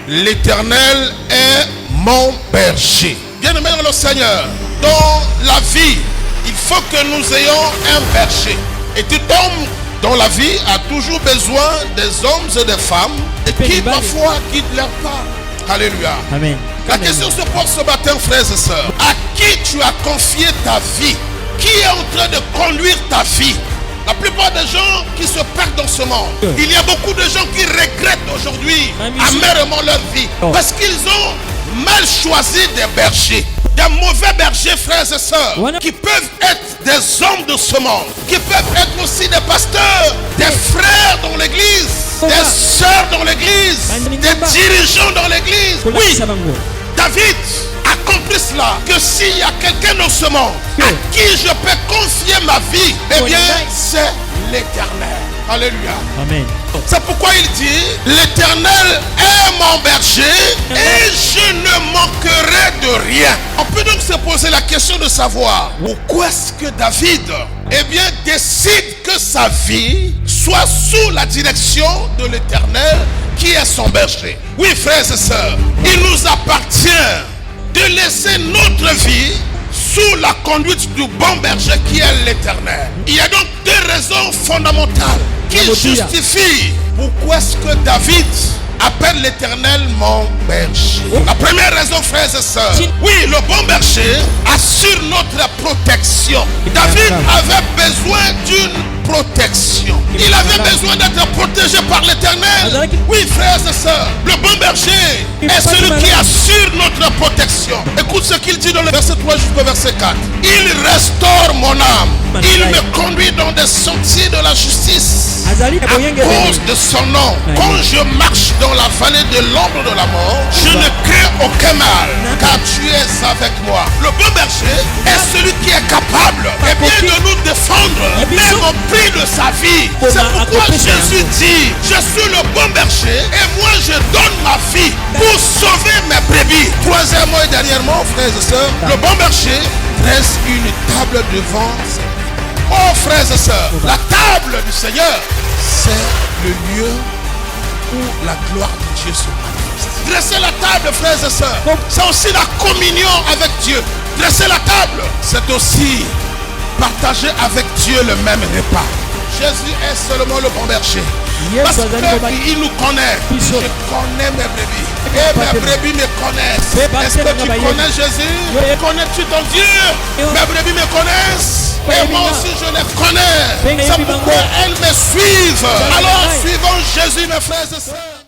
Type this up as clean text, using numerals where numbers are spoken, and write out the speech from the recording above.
L'Éternel est mon berger. Bien-aimé dans le Seigneur, dans la vie, il faut que nous ayons un berger. Et tout homme dans la vie a toujours besoin des hommes et des femmes qui parfois quittent leur part. Alléluia. Amen. La question se pose ce matin, frères et sœurs. À qui tu as confié ta vie? Qui est en train de conduire ta vie? La plupart des gens qui se perdent dans ce monde, il y a beaucoup de gens qui regrettent aujourd'hui amèrement leur vie parce qu'ils ont mal choisi des bergers. Des mauvais bergers, frères et sœurs, qui peuvent être des hommes de ce monde, qui peuvent être aussi des pasteurs, des frères dans l'église, des sœurs dans l'église, des dirigeants dans l'église. Oui, David a compris cela, que s'il y a quelqu'un dans ce monde à qui je peux confier ma vie, eh bien, c'est l'Éternel. Alléluia. Amen. C'est pourquoi il dit, l'Éternel est mon berger et je ne manquerai de rien. On peut donc se poser la question de savoir pourquoi est-ce que David, eh bien, décide que sa vie soit sous la direction de l'Éternel qui est son berger. Oui, frères et sœurs, il nous appartient de laisser notre vie sous la conduite du bon berger qui est l'Éternel. Il y a donc deux raisons fondamentales qui justifient pourquoi est-ce que David appelle l'Éternel mon berger. La première raison, frères et sœurs, oui, le bon berger assure notre protection. David avait besoin d'une protection. Il avait besoin d'être protégé par l'Éternel. Oui, frères et sœurs, le bon berger est celui qui assure notre protection. Écoute ce qu'il dit dans le verset 3 jusqu'au verset 4. Il restaure mon âme. Il me conduit dans des sentiers de la justice à cause de son nom. Quand je marche dans la vallée de l'ombre de la mort, je ne crains aucun mal, car tu es avec moi. Le bon berger est celui qui est capable de nous défendre, même au prix de sa vie. C'est pourquoi Jésus dit, je suis le bon berger et moi je donne ma vie pour sauver mes brebis. Troisièmement et dernièrement, frères et sœurs, le bon berger dresse une table devant ses brebis. Oh, frères et sœurs, la table du Seigneur, c'est le lieu où la gloire de Dieu se manifeste. Dresser la table, frères et sœurs, c'est aussi la communion avec Dieu. Dresser la table, c'est aussi partager avec Dieu le même repas. Jésus est seulement le bon berger. Parce qu'il nous connaît. Je connais mes brebis. Et mes brebis me connaissent. Est-ce que tu connais Jésus? Connais-tu ton Dieu? Mes brebis me connaissent. Et moi aussi je les connais. C'est pourquoi elles me suivent. Alors suivons Jésus, mes frères et sœurs.